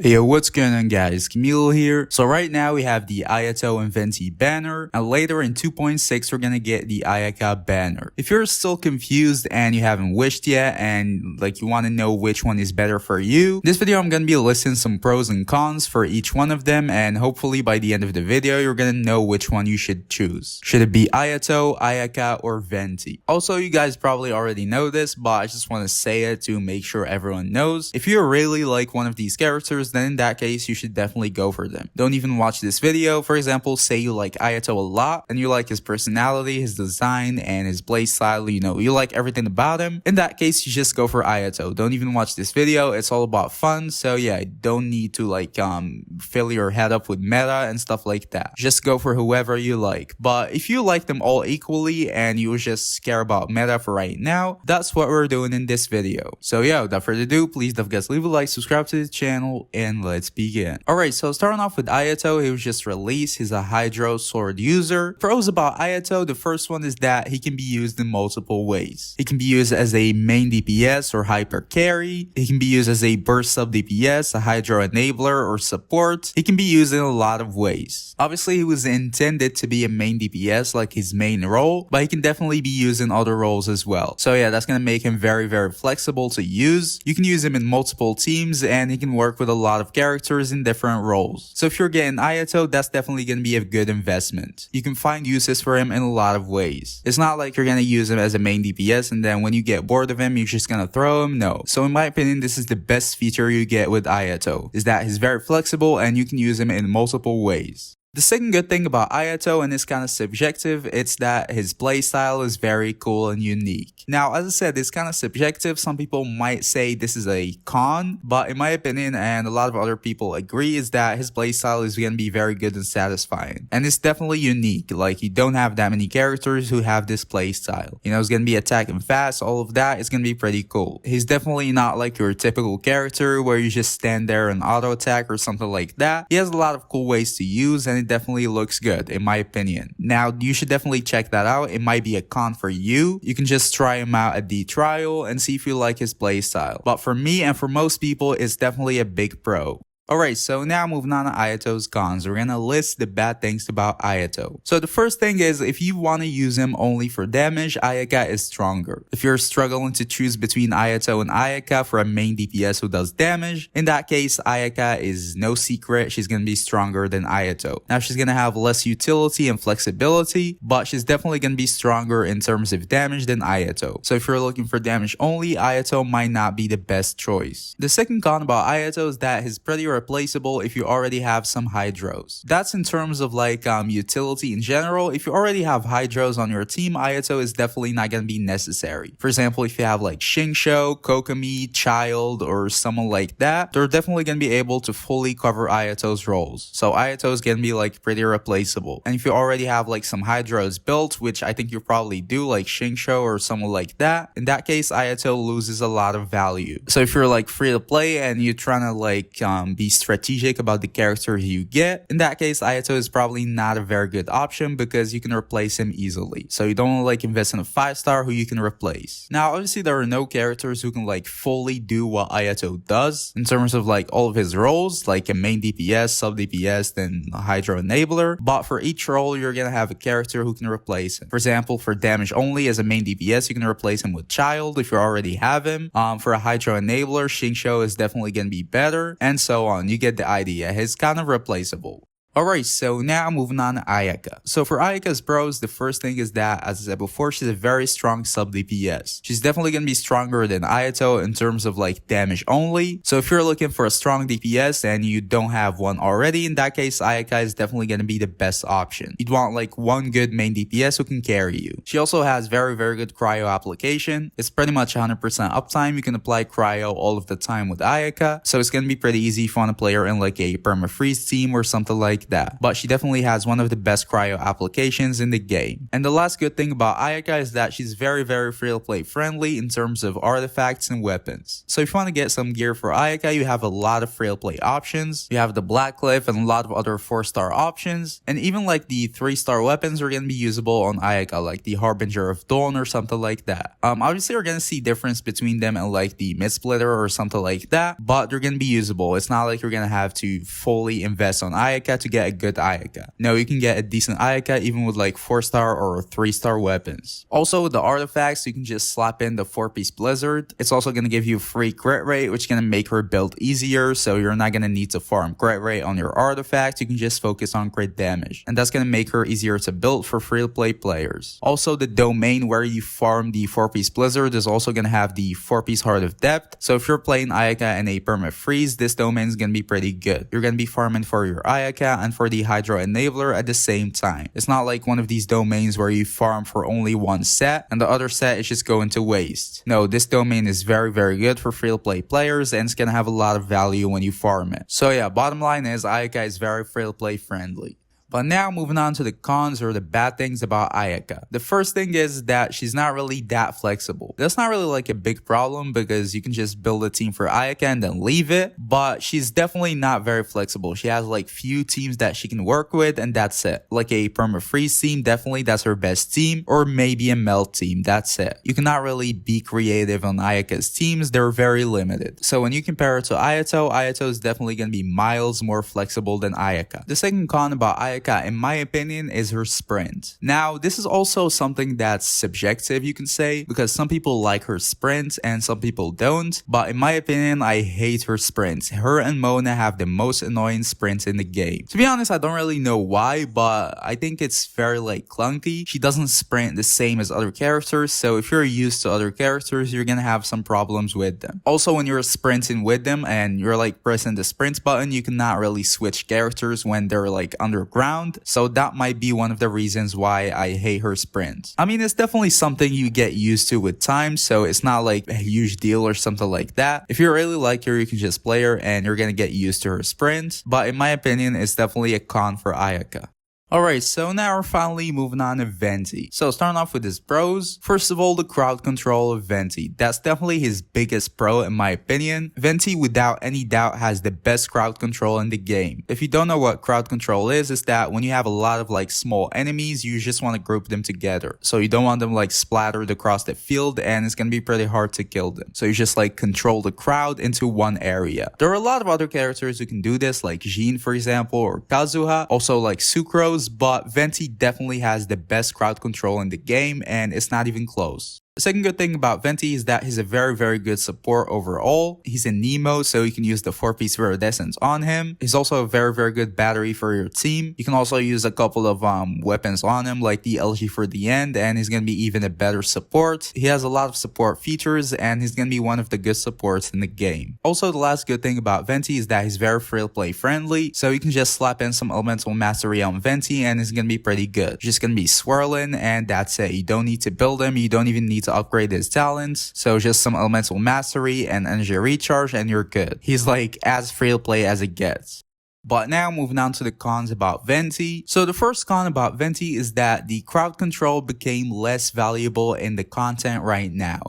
Yo, what's going on guys, Camilo here. So right now we have the Ayato and Venti banner, and later in 2.6 we're gonna get the Ayaka banner. If you're still confused and you haven't wished yet and you want to know which one is better for you, this video I'm gonna be listing some pros and cons for each one of them, and hopefully by the end of the video you're gonna know which one you should choose. Should it be Ayato, Ayaka, or Venti? Also, you guys probably already know this, but I just want to say it to make sure everyone knows. If you really like one of these characters, then in that case you should definitely go for them. Don't even watch this video. For example, say you like Ayato a lot and you like his personality, his design, and his play style, you like everything about him. In that case, you just go for Ayato. Don't even watch this video. It's all about fun. So yeah, don't need to fill your head up with meta and stuff like that. Just go for whoever you like. But if you like them all equally and you just care about meta for right now, that's what we're doing in this video. So yeah, without further ado, please don't forget to leave a like, subscribe to the channel, and let's begin. Alright, so starting off with Ayato, he was just released. He's a Hydro Sword user. Pros about Ayato, the first one is that he can be used in multiple ways. He can be used as a main DPS or hyper carry. He can be used as a burst sub DPS, a Hydro enabler, or support. He can be used in a lot of ways. Obviously, he was intended to be a main DPS, like his main role, but he can definitely be used in other roles as well. So yeah, that's gonna make him very, very flexible to use. You can use him in multiple teams, and he can work with a lot of characters in different roles. So if you're getting Ayato, that's definitely gonna be a good investment. You can find uses for him in a lot of ways. It's not like you're gonna use him as a main DPS and then when you get bored of him, you're just gonna throw him. No. So in my opinion, this is the best feature you get with Ayato, is that he's very flexible and you can use him in multiple ways. The second good thing about Ayato, and it's kind of subjective, it's that his playstyle is very cool and unique. Now, as I said, it's kind of subjective. Some people might say this is a con, but in my opinion, and a lot of other people agree, is that his playstyle is going to be very good and satisfying. And it's definitely unique. You don't have that many characters who have this playstyle. It's going to be attacking fast, all of that. It's going to be pretty cool. He's definitely not like your typical character where you just stand there and auto attack or something like that. He has a lot of cool ways to use, and it definitely looks good in my opinion. Now, you should definitely check that out. It might be a con for you. You can just try him out at the trial and see if you like his playstyle. But for me and for most people, it's definitely a big pro. Alright, so now moving on to Ayato's cons. We're gonna list the bad things about Ayato. So the first thing is, if you want to use him only for damage, Ayaka is stronger. If you're struggling to choose between Ayato and Ayaka for a main DPS who does damage, in that case, Ayaka is no secret. She's gonna be stronger than Ayato. Now, she's gonna have less utility and flexibility, but she's definitely gonna be stronger in terms of damage than Ayato. So if you're looking for damage only, Ayato might not be the best choice. The second con about Ayato is that he's pretty replaceable if you already have some Hydros. That's in terms of utility in general. If you already have Hydros on your team, Ayato is definitely not going to be necessary. For example, if you have Shinsho, Kokomi, Child, or someone like that, they're definitely going to be able to fully cover Ayato's roles. So Ayato is going to be pretty replaceable. And if you already have some Hydros built, which I think you probably do, like Shinsho or someone like that, in that case Ayato loses a lot of value. So if you're free to play and you're trying to be strategic about the characters you get, in that case Ayato is probably not a very good option because you can replace him easily. So you don't invest in a 5-star who you can replace. Now, obviously there are no characters who can fully do what Ayato does in terms of all of his roles, like a main DPS, sub DPS, then a Hydro enabler. But for each role you're gonna have a character who can replace him. For example, for damage only as a main DPS, you can replace him with Child if you already have him. For a Hydro enabler, Shinsho is definitely gonna be better, and so on. You get the idea. He's kind of replaceable. Alright, so now moving on to Ayaka. So for Ayaka's pros, the first thing is that, as I said before, she's a very strong sub DPS. She's definitely going to be stronger than Ayato in terms of damage only. So if you're looking for a strong DPS and you don't have one already, in that case Ayaka is definitely going to be the best option. You'd want one good main DPS who can carry you. She also has very, very good cryo application. It's pretty much 100% uptime. You can apply cryo all of the time with Ayaka. So it's going to be pretty easy if you want to play her in a perma freeze team or something like like that. But she definitely has one of the best cryo applications in the game. And the last good thing about Ayaka is that she's very free-to-play friendly in terms of artifacts and weapons. So if you want to get some gear for Ayaka, you have a lot of free-to-play options. You have the Black Cliff and a lot of other 4-star options. And even like the 3-star weapons are going to be usable on Ayaka, like the Harbinger of Dawn or something like that. Obviously you're going to see difference between them and like the Mid-Splitter or something like that, but they're going to be usable. It's not like you're going to have to fully invest on Ayaka to get a good Ayaka. No, you can get a decent Ayaka even with like 4-star or 3-star weapons. Also with the artifacts, you can just slap in the 4-piece Blizzard. It's also going to give you free crit rate, which is going to make her build easier, so you're not going to need to farm crit rate on your artifacts. You can just focus on crit damage, and that's going to make her easier to build for free-to-play players. Also, the domain where you farm the 4-piece Blizzard is also going to have the 4-piece Heart of Depth, so if you're playing Ayaka in a perma freeze, this domain is going to be pretty good. You're going to be farming for your Ayaka and for the Hydro Enabler at the same time. It's not like one of these domains where you farm for only one set and the other set is just going to waste. No, this domain is very good for free-to-play players, and it's going to have a lot of value when you farm it. So yeah, bottom line is Ayaka is very free-to-play friendly. But now moving on to the cons or the bad things about Ayaka. The first thing is that she's not really that flexible. That's not really like a big problem because you can just build a team for Ayaka and then leave it, but she's definitely not very flexible. She has like few teams that she can work with and that's it. Like a perma freeze team, definitely that's her best team, or maybe a melt team, that's it. You cannot really be creative on Ayaka's teams, they're very limited. So when you compare it to Ayato, Ayato is definitely going to be miles more flexible than Ayaka. The second con about Ayaka, in my opinion, is her sprint. Now, this is also something that's subjective, you can say, because some people like her sprint and some people don't, but in my opinion, I hate her sprint. Her and Mona have the most annoying sprint in the game. To be honest, I don't really know why, but I think it's very like clunky. She doesn't sprint the same as other characters, so if you're used to other characters, you're gonna have some problems with them. Also, when you're sprinting with them and you're like pressing the sprint button, you cannot really switch characters when they're like underground. So that might be one of the reasons why I hate her sprint. I mean, it's definitely something you get used to with time, so it's not like a huge deal or something like that. If you really like her, you can just play her and you're gonna get used to her sprint, but in my opinion, it's definitely a con for Ayaka. Alright, so now we're finally moving on to Venti. So starting off with his pros, first of all, the crowd control of Venti. That's definitely his biggest pro in my opinion. Venti without any doubt has the best crowd control in the game. If you don't know what crowd control is, it's that when you have a lot of like small enemies, you just want to group them together. So you don't want them like splattered across the field and it's going to be pretty hard to kill them. So you just like control the crowd into one area. There are a lot of other characters who can do this, like Jin for example, or Kazuha, also like Sucrose, but Venti definitely has the best crowd control in the game and it's not even close. The second good thing about Venti is that he's a very good support overall. He's a Nemo, so you can use the 4-piece Viridescence on him. He's also a very good battery for your team. You can also use a couple of weapons on him, like the LG for the end, and he's going to be even a better support. He has a lot of support features, and he's going to be one of the good supports in the game. Also, the last good thing about Venti is that he's very free-to-play friendly, so you can just slap in some Elemental Mastery on Venti, and it's going to be pretty good. You're just going to be swirling, and that's it. You don't need to build him, you don't even need to upgrade his talents, so just some Elemental Mastery and Energy Recharge and you're good. He's like as free to play as it gets. But now moving on to the cons about Venti. So the first con about Venti is that the crowd control became less valuable in the content right now.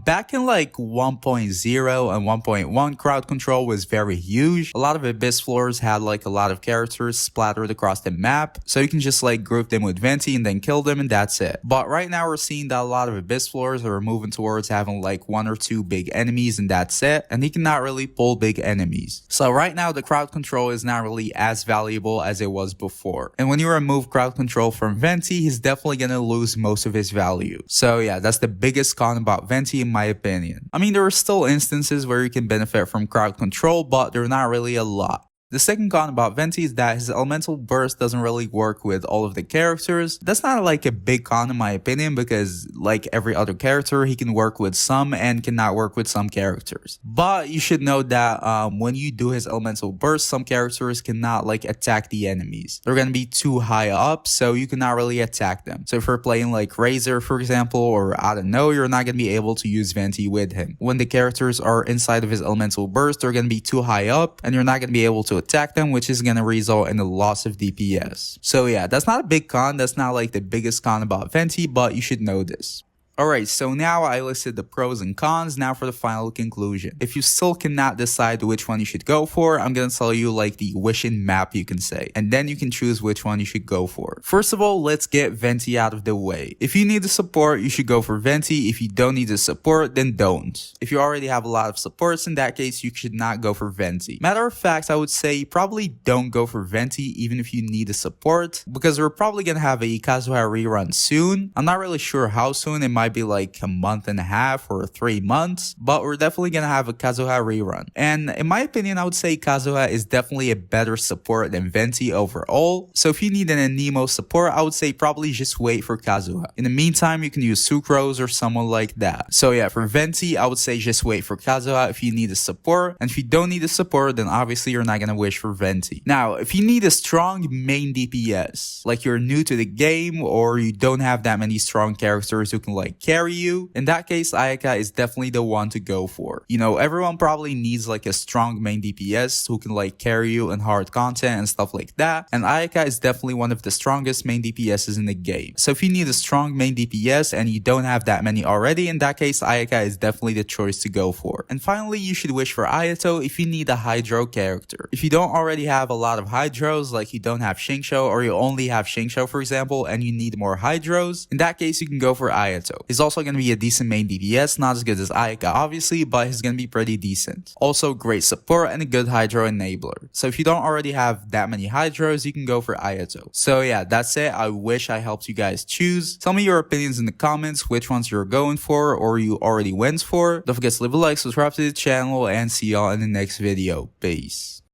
Back in like 1.0 and 1.1, crowd control was very huge. A lot of Abyss floors had like a lot of characters splattered across the map, so you can just like group them with Venti and then kill them and that's it. But right now we're seeing that a lot of Abyss floors are moving towards having like 1 or 2 big enemies and that's it, and he cannot really pull big enemies. So right now the crowd control is not really as valuable as it was before. And when you remove crowd control from Venti, he's definitely gonna lose most of his value. So yeah, that's the biggest con about Venti in my opinion. I mean, there are still instances where you can benefit from crowd control, but they're not really a lot. The second con about Venti is that his elemental burst doesn't really work with all of the characters. That's not like a big con in my opinion because like every other character, he can work with some and cannot work with some characters. But you should know that when you do his elemental burst, some characters cannot like attack the enemies. They're gonna be too high up, so you cannot really attack them. So if you're playing like Razor for example, or I don't know, you're not gonna be able to use Venti with him. When the characters are inside of his elemental burst, they're gonna be too high up and you're not gonna be able to to attack them, which is gonna result in a loss of DPS. So yeah, that's not a big con, that's not like the biggest con about Venti, but you should know this. Alright, so now I listed the pros and cons. Now for the final conclusion. If you still cannot decide which one you should go for, I'm gonna tell you like the wishing map, you can say, and then you can choose which one you should go for. First of all, let's get Venti out of the way. If you need the support, you should go for Venti. If you don't need the support, then don't. If you already have a lot of supports, in that case, you should not go for Venti. Matter of fact, I would say probably don't go for Venti even if you need the support, because we're probably gonna have a Kazuha rerun soon. I'm not really sure how soon, it might be like a month and a half or 3 months, but we're definitely gonna have a Kazuha rerun. And in my opinion, I would say Kazuha is definitely a better support than Venti overall. So if you need an Anemo support, I would say probably just wait for Kazuha. In the meantime, you can use Sucrose or someone like that. So yeah, for Venti, I would say just wait for Kazuha if you need a support. And if you don't need a support, then obviously you're not gonna wish for Venti. Now, if you need a strong main DPS, like you're new to the game or you don't have that many strong characters who can like carry you, in that case, Ayaka is definitely the one to go for. You know, everyone probably needs like a strong main DPS who can like carry you in hard content and stuff like that. And Ayaka is definitely one of the strongest main DPSs in the game. So if you need a strong main DPS and you don't have that many already, in that case, Ayaka is definitely the choice to go for. And finally, you should wish for Ayato if you need a Hydro character. If you don't already have a lot of Hydros, like you don't have Shingsho or you only have Shingsho for example, and you need more Hydros, in that case, you can go for Ayato. He's also going to be a decent main DPS, not as good as Ayaka obviously, but he's going to be pretty decent. Also great support and a good Hydro enabler. So if you don't already have that many Hydros, you can go for Ayato. So yeah, that's it. I wish I helped you guys choose. Tell me your opinions in the comments, which ones you're going for or you already went for. Don't forget to leave a like, subscribe to the channel, and see y'all in the next video. Peace.